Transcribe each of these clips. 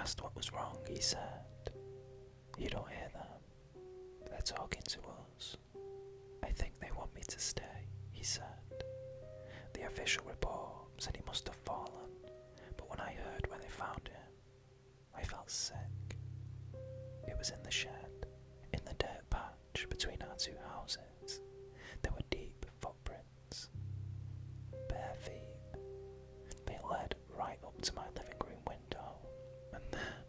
asked what was wrong, he said, "You don't hear them. They're talking to us. I think they want me to stay," he said. The official report said he must have fallen, but when I heard where they found him, I felt sick. It was in the shed, in the dirt patch between our two houses. There were deep footprints, bare feet. They led right up to my living room window, and then,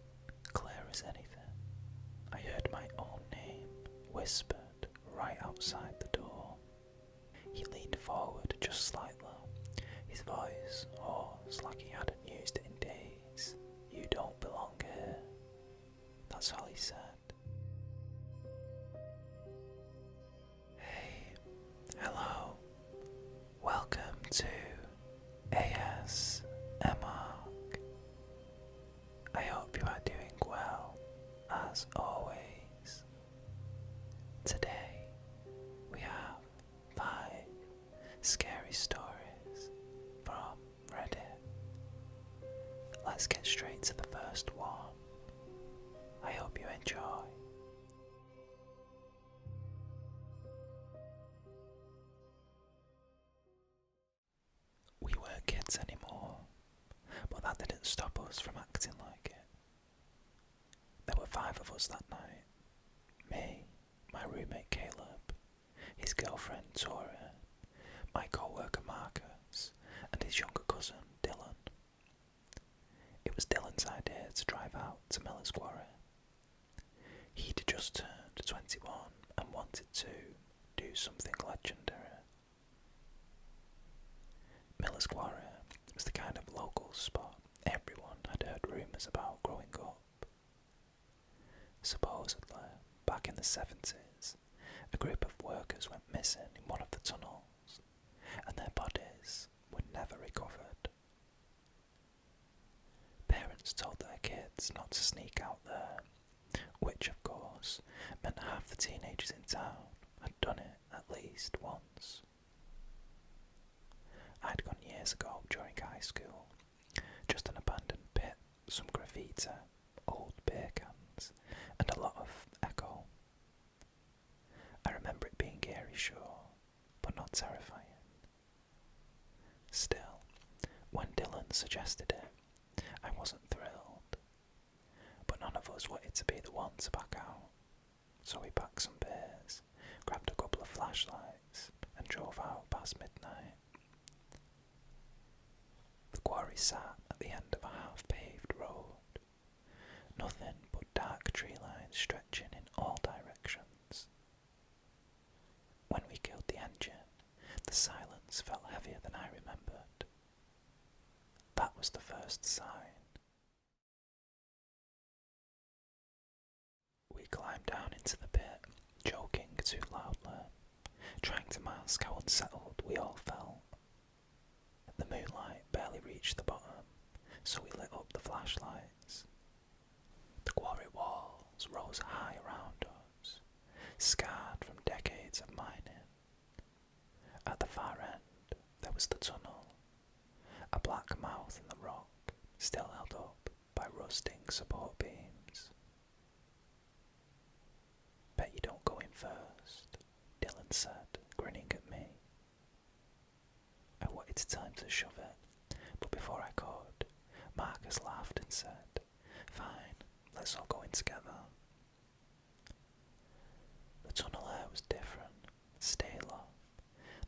clear as anything, I heard my own name whispered right outside the door. He leaned forward just slightly, his voice hoarse like he hadn't used it in days. "You don't belong here." That's all he said. Hey, hello, welcome to ASMRk. I hope you are doing well, as always. Today, we have 5 scary stories from Reddit. Let's get straight to the first one. I hope you enjoy. We weren't kids anymore, but that didn't stop us from acting like it. There were 5 of us that night. Me, my roommate Caleb, his girlfriend Tora, my co-worker Marcus, and his younger cousin Dylan. It was Dylan's idea to drive out to Miller's Quarry. He'd just turned 21 and wanted to do something legendary. Miller's Quarry was the kind of local spot everyone had heard rumours about growing up. Supposedly, back in the 70s, a group of workers went missing in one of the tunnels, and their bodies were never recovered. Parents told their kids not to sneak out there, which of course meant half the teenagers in town had done it at least once. I'd gone years ago during high school, just an abandoned pit, some graffiti, old beer cans, and a lot of echo. I remember it being eerie, sure, but not terrifying. Still, when Dylan suggested it, I wasn't thrilled, but none of us wanted to be the one to back out, so we packed some beers, grabbed a couple of flashlights, and drove out past midnight. The quarry sat at the end of a half-paved road, nothing but dark tree lines stretching in all directions. When we killed the engine, the silence felt heavier than I remembered. That was the first sign. We climbed down into the pit, joking too loudly, trying to mask how unsettled we all felt. The moonlight barely reached the bottom, so we lit up the flashlights. The quarry walls rose high around us, scarred from decades of mining. At the far end, there was the tunnel, a black mouth in the rock, still held up by rusting support beams. "Bet you don't go in first," Dylan said, grinning at me. I wanted to tell him to shove it, but before I could, Marcus laughed and said, "Fine, let's all go in together." The tunnel air was different, stale,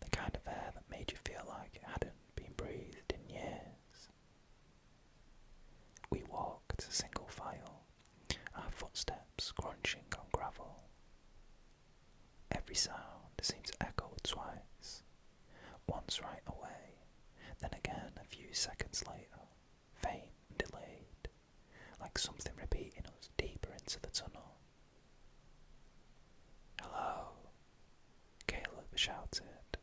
the kind of air that made you feel like it hadn't been breathed in years. We walked single file, our footsteps crunching on gravel. Every sound seemed to echo twice, once right away, then again a few seconds later, faint and delayed, like something repeating us deeper into the tunnel. "Hello," Caleb shouted,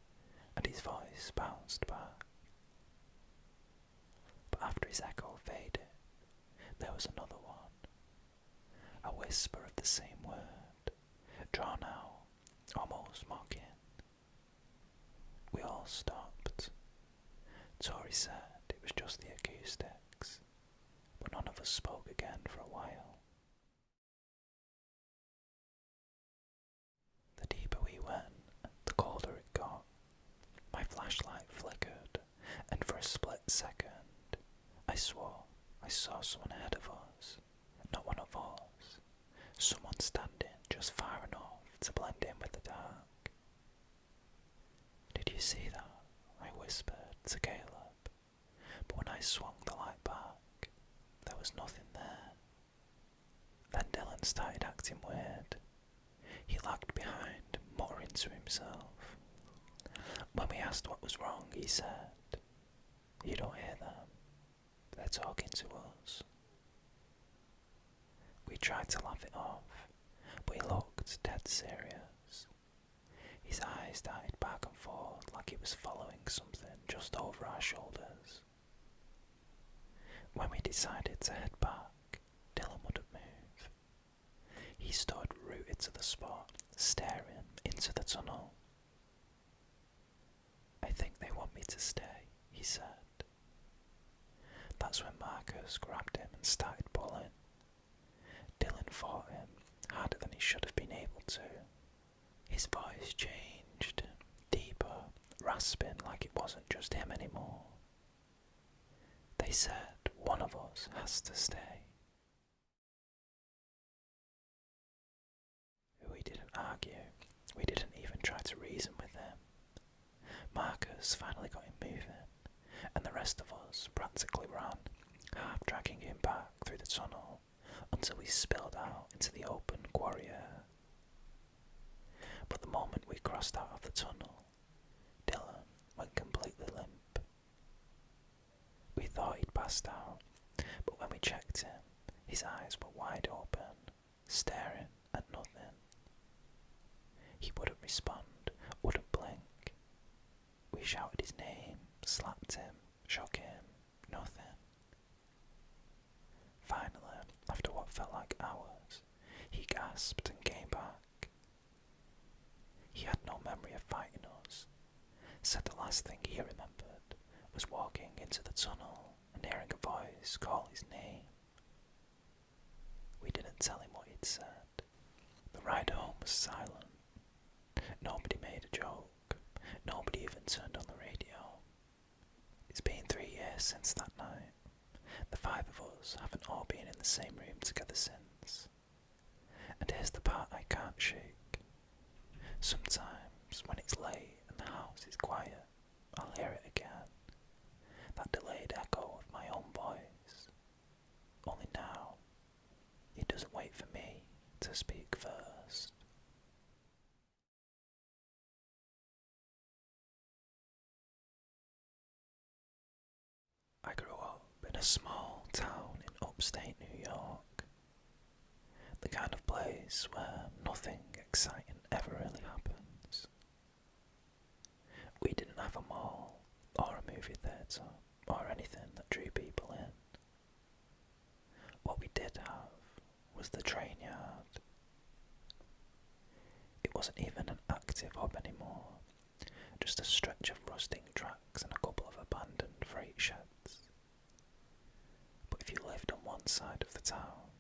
and his voice bounced back. But after his echo faded, there was another one, a whisper of the same word, drawn out, almost mocking. We all stopped. Tori said it was just the acoustics, but none of us spoke again for a while. The deeper we went, the colder it got. My flashlight flickered, and for a split second, I swore I saw someone ahead of us. Not one of us. Someone standing just far enough to blend in with the dark. "Did you see that?" I whispered to Caleb, but when I swung the light back, there was nothing there. Then Dylan started acting weird. He lagged behind, muttering to himself. When we asked what was wrong, he said, "You don't hear them. They're talking to us." We tried to laugh it off, but he looked dead serious. His eyes darted back and forth like he was following something just over our shoulders. When we decided to head back, Dylan wouldn't move. He stood rooted to the spot, staring into the tunnel. "I think they want me to stay," he said. That's when Marcus grabbed him and started pulling. Dylan fought him harder than he should have been able to. His voice changed, deeper, rasping like it wasn't just him anymore. "They said one of us has to stay." We didn't argue. We didn't even try to reason with him. Marcus finally got him moving, and the rest of us practically ran, half dragging him back through the tunnel until we spilled out into the open quarry air. But the moment we crossed out of the tunnel, Dylan went completely limp. We thought he'd passed out, but when we checked him, his eyes were wide open, staring at nothing. He wouldn't respond, wouldn't blink. We shouted his name, slapped him, shook him, nothing. Finally, after what felt like hours, he gasped and came back. He had no memory of fighting us. Said the last thing he remembered was walking into the tunnel and hearing a voice call his name. We didn't tell him what he'd said. The ride home was silent. Nobody made a joke. Nobody even turned on the radio. It's been 3 years since that night. The 5 of us haven't all been in the same room together since. And here's the part I can't shake. Sometimes, when it's late and the house is quiet, I'll hear it again. That delayed echo of my own voice. Only now, it doesn't wait for me to speak first. I grew up in a small town in upstate New York. The kind of place where nothing exciting ever really happens. We didn't have a mall, or a movie theatre, or anything that drew people in. What we did have was the train yard. It wasn't even an active hub anymore, just a stretch of rusting tracks and a couple of abandoned freight sheds. But if you lived on one side of the town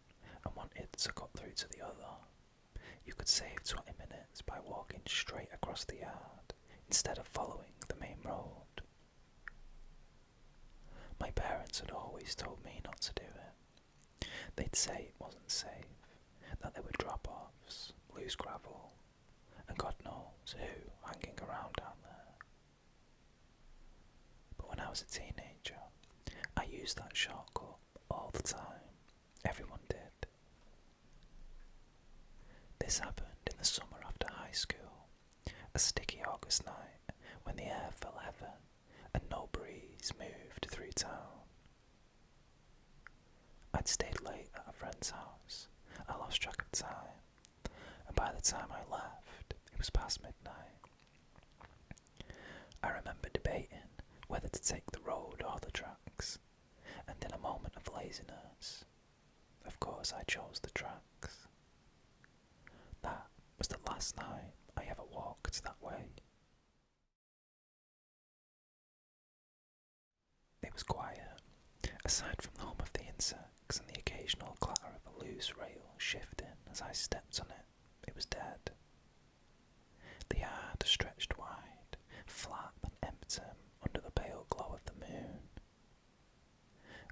and wanted to cut through to the other, you could save 20 minutes by walking straight across the yard instead of following the main road. My parents had always told me not to do it. They'd say it wasn't safe, that there were drop-offs, loose gravel, and God knows who hanging around down there. But when I was a teenager, I used that shortcut all the time. Everyone did. This happened in the summer after high school, a sticky August night when the air felt heavy and no breeze moved through town. I'd stayed late at a friend's house. I lost track of time, and by the time I left, it was past midnight. I remember debating whether to take the road or the tracks, and in a moment of laziness, of course I chose the tracks. That was the last night I ever walked that way. It was quiet, aside from the hum of the insects cracks and the occasional clatter of a loose rail shifting as I stepped on it. It was dead. The yard stretched wide, flat and empty under the pale glow of the moon.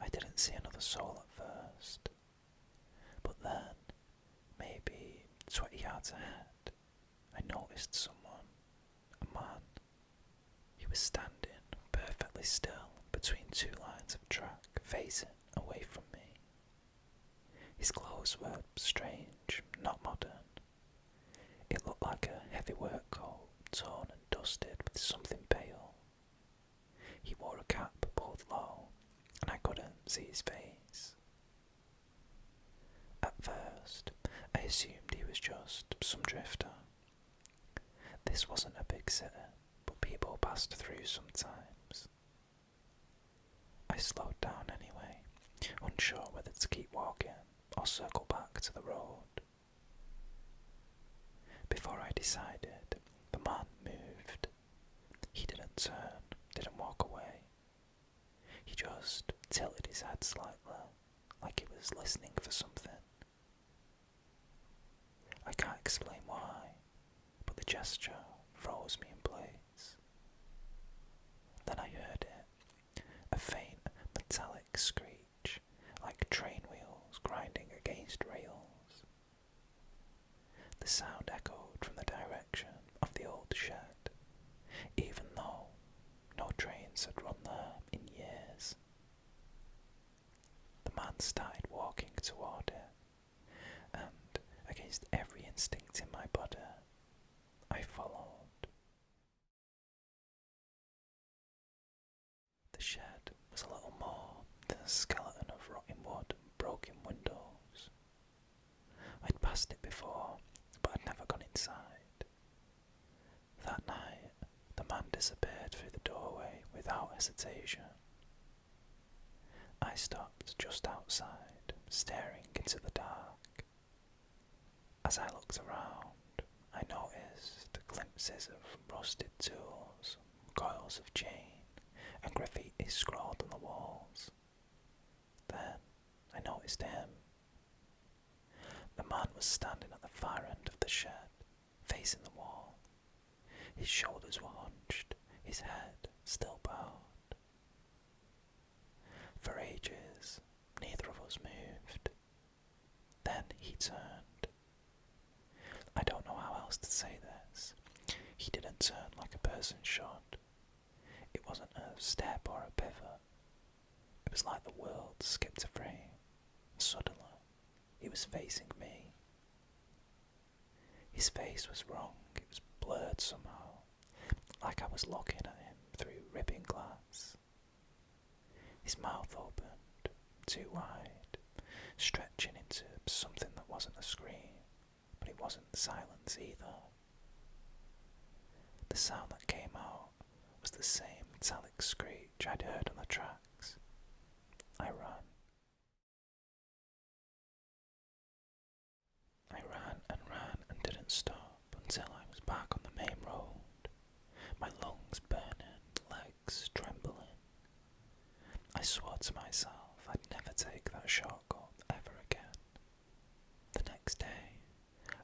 I didn't see another soul at first, but then, maybe 20 yards ahead, I noticed someone, a man. He was standing perfectly still between two lines of track facing away from me. His clothes were strange, not modern. It looked like a heavy work coat, torn and dusted with something pale. He wore a cap pulled low, and I couldn't see his face. At first, I assumed he was just some drifter. This wasn't a big city, but people passed through sometimes. I slowed down anyway, unsure whether to keep walking or circle back to the road. Before I decided, the man moved. He didn't turn, didn't walk away. He just tilted his head slightly, like he was listening for something. I can't explain why, but the gesture froze me in place. Then I heard it, a faint metallic screech, like train wheels grinding against rails. The sound echoed from the direction of the old shed, even though no trains had run there in years. The man started walking toward it, and against every instinct in my body, I followed. The shed was a little more than a skeleton of rotting wood and broken windows. I'd passed it before, but I'd never gone inside. That night, the man disappeared through the doorway without hesitation. I stopped just outside, staring into the dark. As I looked around, I noticed glimpses of rusted tools, coils of chain, and graffiti scrawled on the walls. Then I noticed him. The man was standing at the far end of the shed, facing the wall. His shoulders were hunched, his head still bowed. For ages, neither of us moved. Then he turned. I don't know how else to say this. He didn't turn like a person should. It wasn't a step or a pivot. It was like the world skipped a frame. Suddenly, he was facing me. His face was wrong. It was blurred somehow, like I was looking at him through ripping glass. His mouth opened, too wide, stretching into something that wasn't a scream, but it wasn't silence either. The sound that came out was the same metallic screech I'd heard on the tracks. I ran. I ran and didn't stop until I was back on the main road, my lungs burning, legs trembling. I swore to myself I'd never take that shortcut ever again. The next day,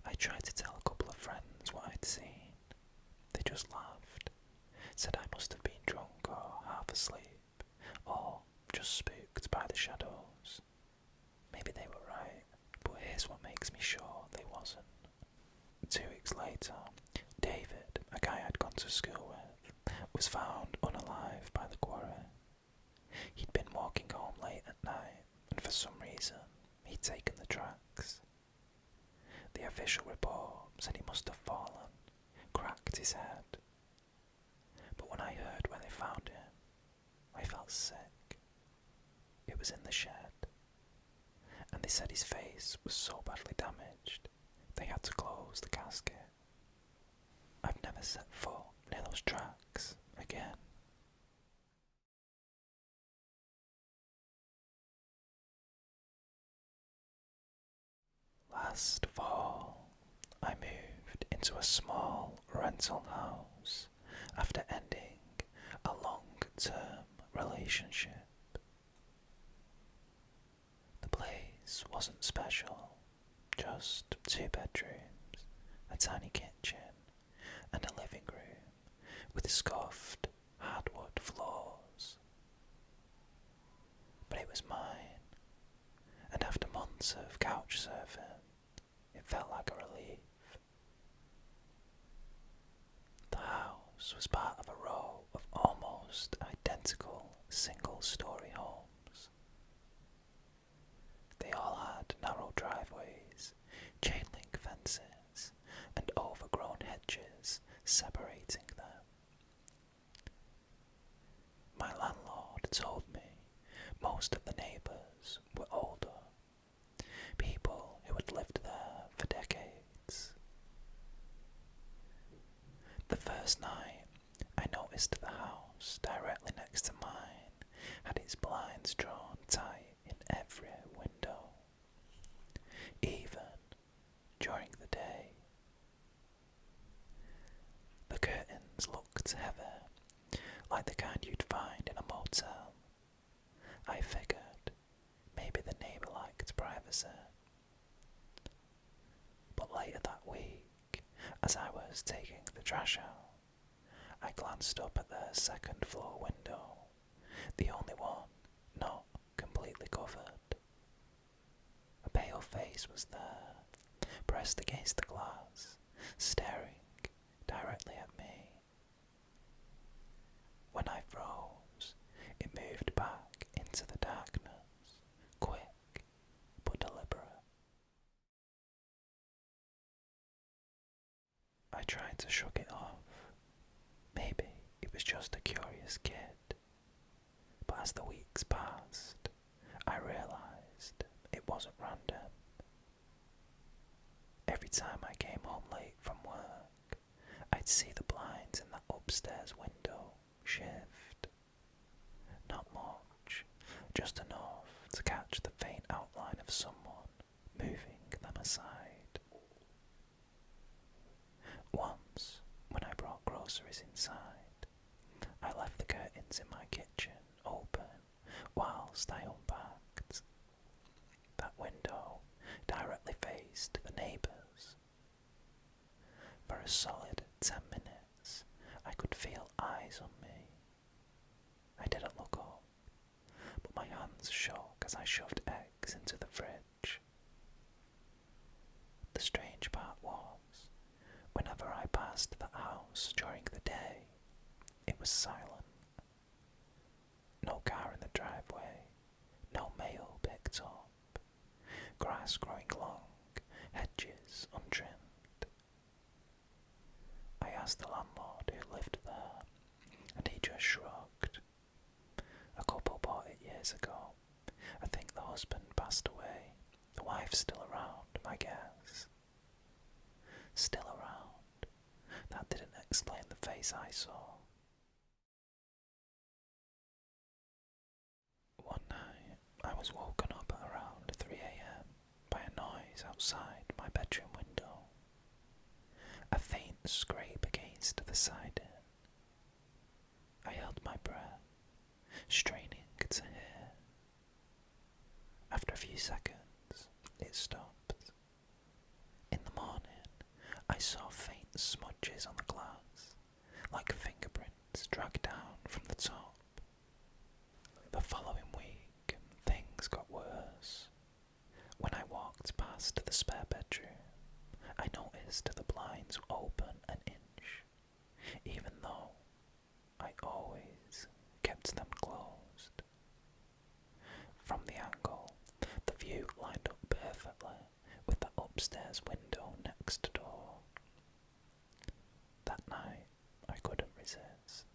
I tried to tell a couple of friends what I'd seen. They just laughed, said I must have been drunk or half asleep, or just spooked by the shadows. Maybe they were right, but here's what makes me sure they wasn't. 2 weeks later, David, a guy I'd gone to school with, was found unalive by the Quarry. He'd been walking home late at night, and for some reason, he'd taken the tracks. The official report said he must have fallen, cracked his head. But when I heard where they found him, I felt sick. It was in the shed, and they said his face was so badly damaged, they had to close the casket. I've never set foot near those tracks again. Last fall, I moved into a small rental house after ending a long-term relationship. The place place wasn't special, just 2 bedrooms, a tiny kitchen, and a living room with scuffed hardwood floors. But it was mine, and after months of couch surfing, it felt like a relief. The house was part of a row of almost identical single-story homes. They all had narrow driveways, chain-link fences, and overgrown hedges separating them. My landlord told me most of the neighbours were older, people who had lived there for decades. The first night, I noticed the house directly next to mine had its blinds drawn tight in every window, even during the day. The curtains looked heavy, like the kind you'd find in a motel. I figured maybe the neighbour liked privacy. But later that week, as I was taking the trash out, I glanced up at the second floor window, the only one not completely covered. A pale face was there, pressed against the glass, staring directly at me. When I froze, it moved back into the darkness, quick but deliberate. I tried to shrug it off. Maybe it was just a curious kid. But as the weeks passed, I realised it wasn't random. Every time I came home late from work, I'd see the blinds in that upstairs window shift. Not much, just enough to catch the faint outline of someone moving them aside. Once, when I brought groceries inside, I left the curtains in my kitchen open whilst I unpacked. That window directly faced the neighbours. For a solid 10 minutes, I could feel eyes on me. I didn't look up, but my hands shook as I shoved eggs into the fridge. The strange part was, whenever I passed that house during the day, it was silent. No car in the driveway, no mail picked up, grass growing long, hedges untrimmed. I asked the landlord who lived there, and he just shrugged. A couple bought it years ago. I think the husband passed away. The wife's still around, my guess. Still around. That didn't explain the face I saw. One night, I was woken up at around 3 a.m. by a noise outside my bedroom window. A faint scrape against the siding. I held my breath, straining to hear. After a few seconds, it stopped. In the morning, I saw faint smudges on the glass, like fingerprints dragged down from the top. The following week, things got worse. When I walked past the spare bedroom, I noticed the blinds open an inch, even though I always kept them closed. From the angle, the view lined up perfectly with the upstairs window next door. That night, I couldn't resist.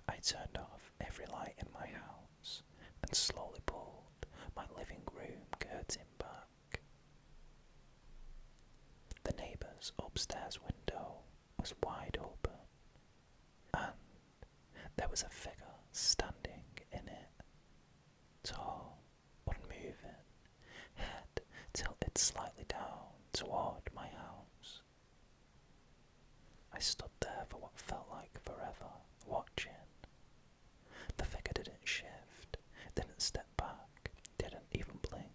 I turned off every light in my house and slowly pulled my living room curtain back. The neighbour's upstairs window was wide open, and there was a figure standing in it, tall, unmoving, head tilted slightly down toward my house. I stood there for what felt like forever, watching. The figure didn't shift, didn't step back, didn't even blink.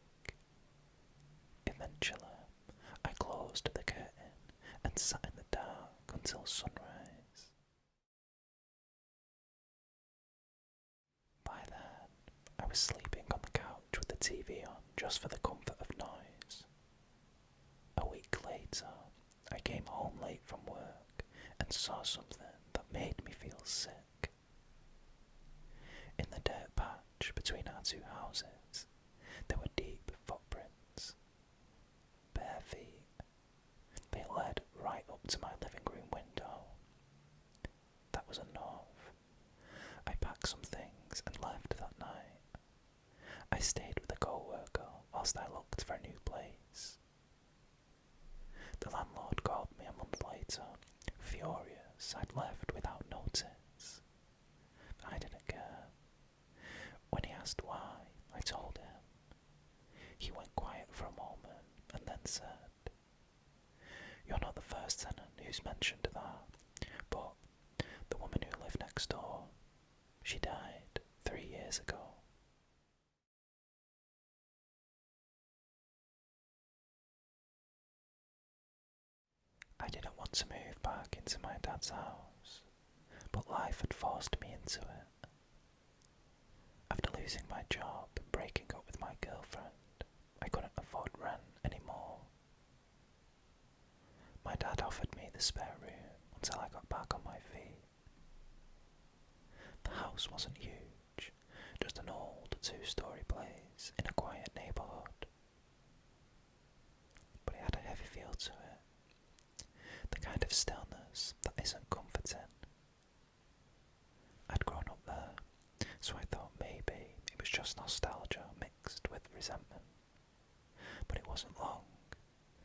until sunrise. By then, I was sleeping on the couch with the TV on just for the comfort of noise. A week later, I came home late from work and saw something that made me feel sick. In the dirt patch between our two houses, there were deep footprints. Bare feet. They led right up to my living room window. That was enough. I packed some things and left that night. I stayed with a co-worker whilst I looked for a new place. The landlord called me a month later, furious I'd left without notice. I didn't care. When he asked why, I told him. He went quiet for a moment and then said, "You're not the first tenant who's mentioned that, but the woman who lived next door, she died 3 years ago." I didn't want to move back into my dad's house, but life had forced me into it. After losing my job and breaking up with my girlfriend, I couldn't afford rent anymore. My dad offered me the spare room until I got back on my feet. The house wasn't huge, just an old 2-story place in a quiet neighbourhood. But it had a heavy feel to it, the kind of stillness that isn't comforting. I'd grown up there, so I thought maybe it was just nostalgia mixed with resentment. But it wasn't long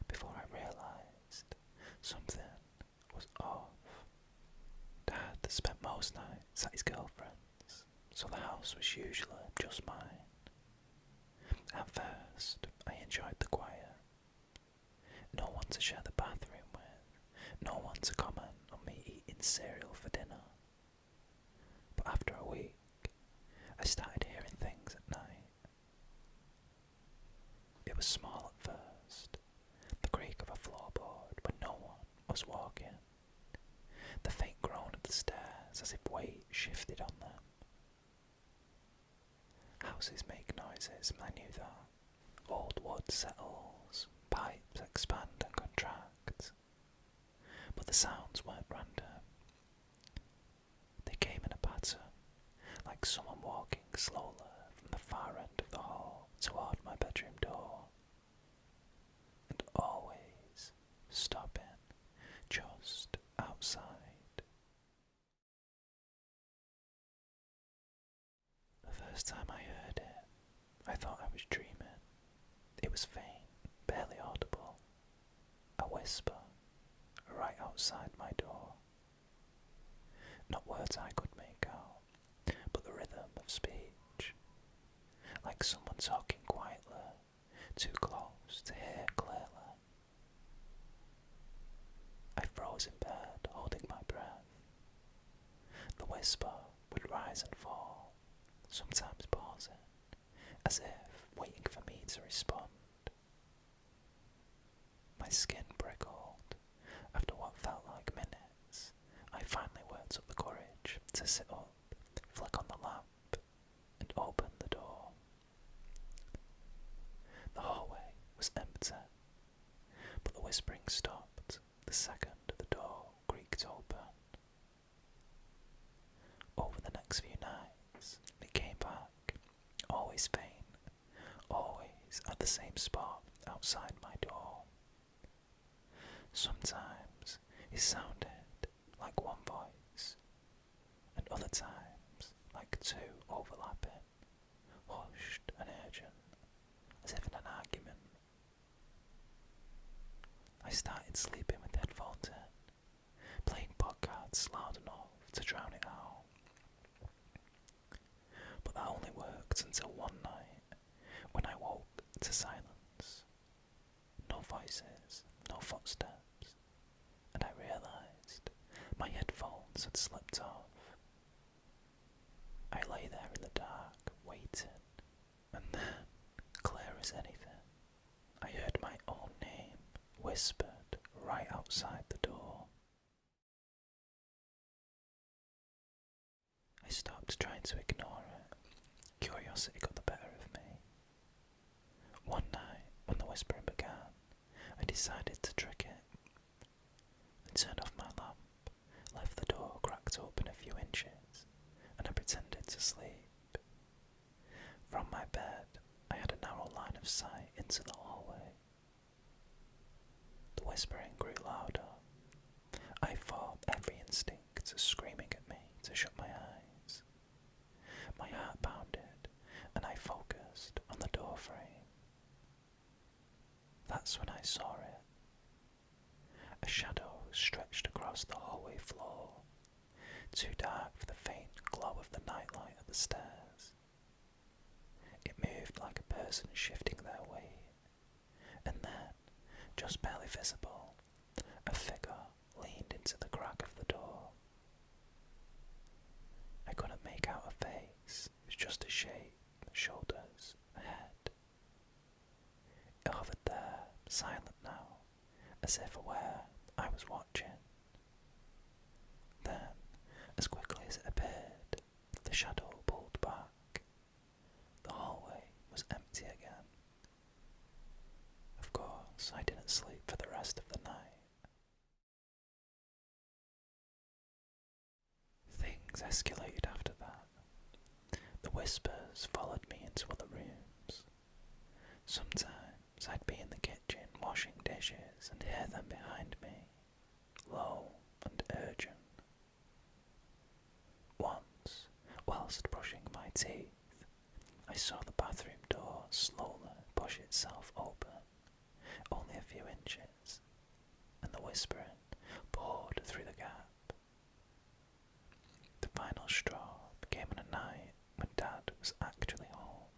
before I realised something was off. Dad spent most nights at his girlfriend's, so the house was usually just mine. At first, I enjoyed the quiet. No one to share the bathroom with, no one to comment on me eating cereal for dinner. But after a week, I started hearing things at night. It was small at first, the creak of a floorboard when no one was walking, the faint groan of the stairs as if weight shifted on them. Houses make noises, and I knew that. Old wood settles, pipes expand and contract. But the sounds weren't random. They came in a pattern, like someone walking slowly from the far end of the hall toward my bedroom door. And always stopping just outside. The first time I heard it, I thought I was dreaming. It was faint, barely audible. A whisper, right outside my door. Not words I could make out, but the rhythm of speech. Like someone talking quietly, too close to hear clearly. I froze in bed, holding my breath. The whisper would rise and fall, sometimes pausing, as if waiting for me to respond. My skin prickled. After what felt like minutes, I finally worked up the courage to sit up, flick on the lamp, and open the door. The hallway was empty, but the whispering stopped the second the door creaked open. Over the next few nights, it came back, always faint, always at the same spot outside my door. Sometimes it sounded like one voice, and other times like two overlapping, hushed and urgent, as if in an argument. I started sleeping with headphones in, playing podcasts loud enough to drown it out. But that only worked until one night, when I woke to silence. No voices, no footsteps, and I realised my headphones had slipped off. I lay there in the dark, waiting, and then, clear as anything, I heard my own name whispered right outside the door. to ignore it. Curiosity got the better of me. One night, when the whispering began, I decided to trick it. I turned off my lamp, left the door cracked open a few inches, and I pretended to sleep. From my bed, I had a narrow line of sight into the hallway. The whispering grew louder. I fought every instinct screaming at me to shut my eyes. My heart pounded, and I focused on the door frame. That's when I saw it. A shadow stretched across the hallway floor, too dark for the faint glow of the nightlight at the stairs. It moved like a person shifting their weight, and then, just barely visible, a figure leaned into the crack of the door. I couldn't make out a face, it was just a shape, shoulders, a head. It hovered there, silent now, as if aware I was watching. Then, as quickly as it appeared, the shadow pulled back. The hallway was empty again. Of course, I didn't sleep for the rest of the night. Things escalated after that. The whispers followed me into other rooms. Sometimes I'd be in the kitchen washing dishes and hear them behind me, low and urgent. Once, whilst brushing my teeth, I saw the bathroom door slowly push itself open, only a few inches, and the whispering poured through the gap. The final straw came on a night when Dad was actually home.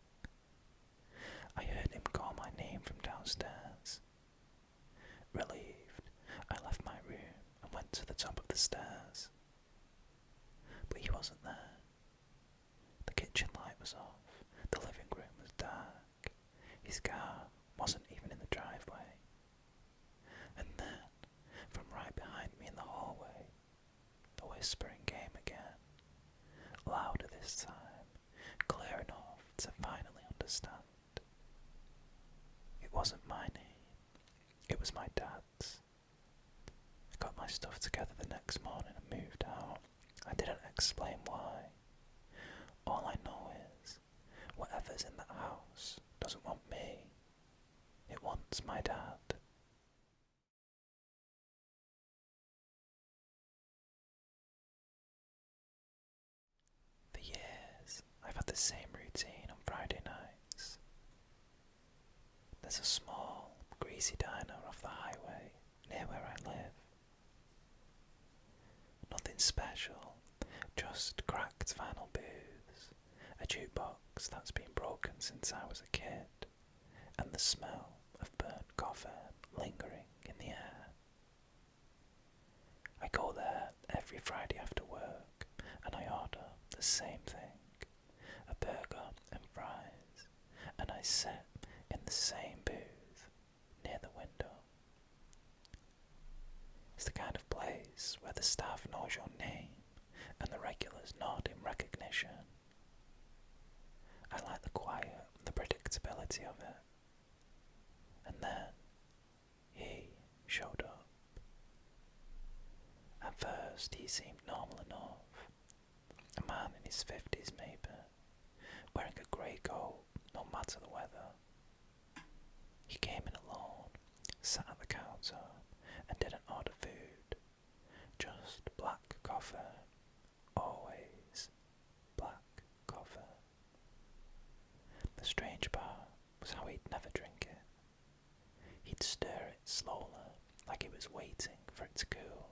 I heard him call my name from downstairs. Relieved, I left my room and went to the top of the stairs. But he wasn't there. The kitchen light was off, the living room was dark, his car wasn't even in the driveway. And then, from right behind me in the hallway, the whispering came again, louder this time, clear enough to finally understand. It wasn't my name, it was my dad's. I got my stuff together the next morning and moved out. I didn't explain why. All I know is, whatever's in that house doesn't want me. It wants my dad. For years, I've had the same routine on Friday nights. There's a small, greasy diner off the highway near where I live. Nothing special, just cracked vinyl booths, a jukebox that's been broken since I was a kid, and the smell of burnt coffee lingering in the air. I go there every Friday after work, and I order the same thing, a burger and fries, and I sit in the same booth near the window. It's the kind of place where the staff knows your name and the regulars nod in recognition. I like the quiet, the predictability of it. And then, he showed up. At first, he seemed normal enough. A man in his 50s maybe, wearing a grey coat no matter the weather. He came in alone, sat at the counter, and didn't order food. Just black coffee. Always black coffee. The strange part was how he'd never drink it. He'd stir it slowly, like he was waiting for it to cool,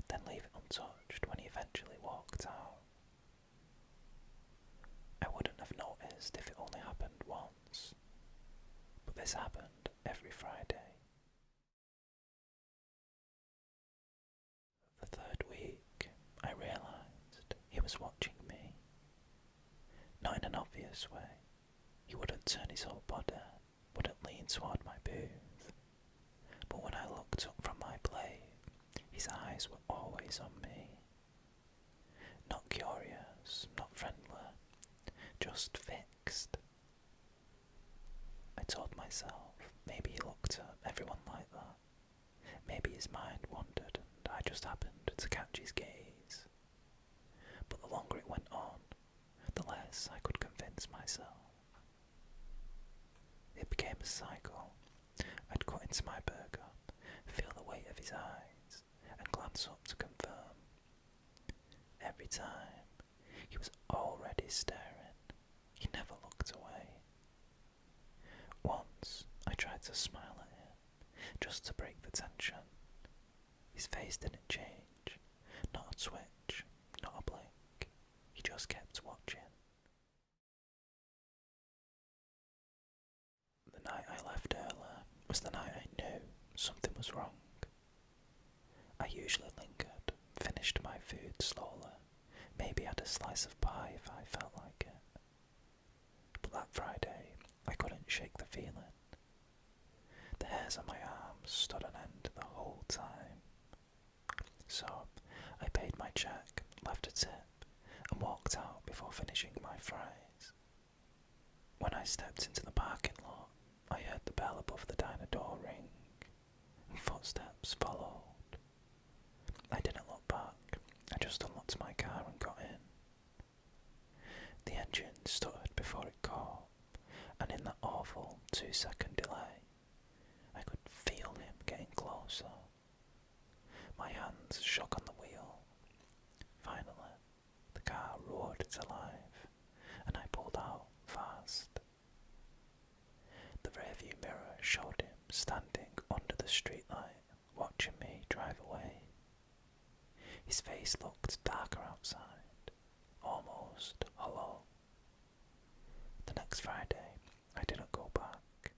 then leave it untouched when he eventually walked out. I wouldn't have noticed if it only happened once, but this happened every Friday. The third week, I realised he was watching me. Not in an obvious way. He wouldn't turn his whole body, wouldn't lean toward my booth. But when I looked up from my plate, his eyes were always on me. Not curious, not just fixed. I told myself maybe he looked at everyone like that. Maybe his mind wandered and I just happened to catch his gaze. But the longer it went on, the less I could convince myself. It became a cycle. I'd cut into my burger, feel the weight of his eyes, and glance up to confirm. Every time, he was already staring. He never looked away. Once, I tried to smile at him, just to break the tension. His face didn't change, not a twitch, not a blink. He just kept watching. The night I left early was the night I knew something was wrong. I usually lingered, finished my food slowly, maybe had a slice of pie if I felt like it. But that Friday, I couldn't shake the feeling. The hairs on my arms stood on end the whole time. So, I paid my check, left a tip, and walked out before finishing my fries. When I stepped into the parking lot, I heard the bell above the diner door ring, and footsteps followed. I didn't look back, I just unlocked my car and got in. The engine stuttered before it caught, and in that awful 2-second delay, I could feel him getting closer. My hands shook on the wheel. Finally, the car roared to life, and I pulled out fast. The rearview mirror showed him standing under the streetlight, watching me drive away. His face looked darker outside, almost hollow. The next Friday, I didn't go back.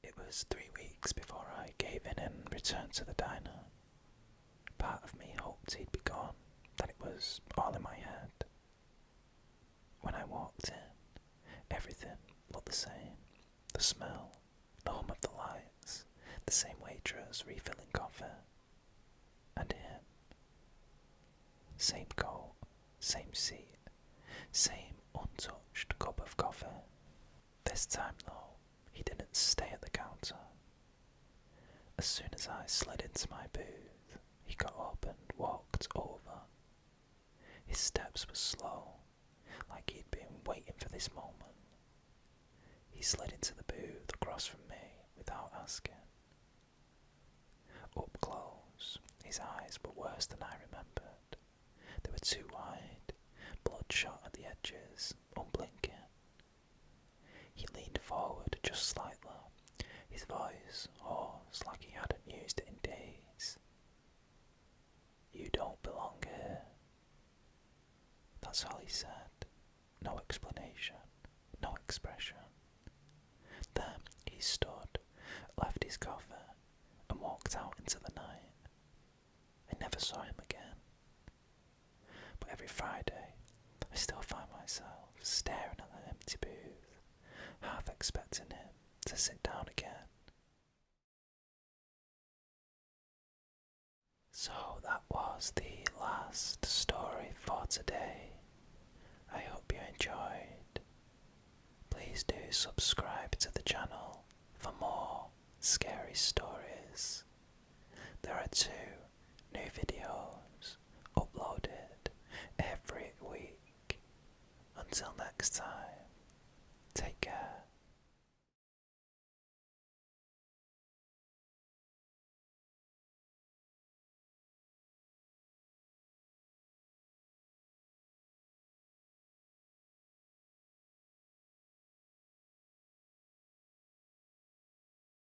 It was 3 weeks before I gave in and returned to the diner. Part of me hoped he'd be gone, that it was all in my head. When I walked in, everything looked the same. The smell, the hum of the lights, the same waitress refilling coffee, and him. Same coat, same seat, same untouched cup of coffee. This time though, he didn't stay at the counter. As soon as I slid into my booth, he got up and walked over. His steps were slow, like he'd been waiting for this moment. He slid into the booth across from me without asking. Up close, his eyes were worse than I remembered. They were too wide, bloodshot at the edges, unblinking. He leaned forward just slightly, his voice hoarse like he hadn't used it in days. "You don't belong here." That's all he said. No explanation, no expression. Then he stood, left his coffee, and walked out into the night. I never saw him again. But every Friday, I still find myself staring at the empty booth, half expecting him to sit down again. So that was the last story for today. I hope you enjoyed. Please do subscribe to the channel for more scary stories. There are 2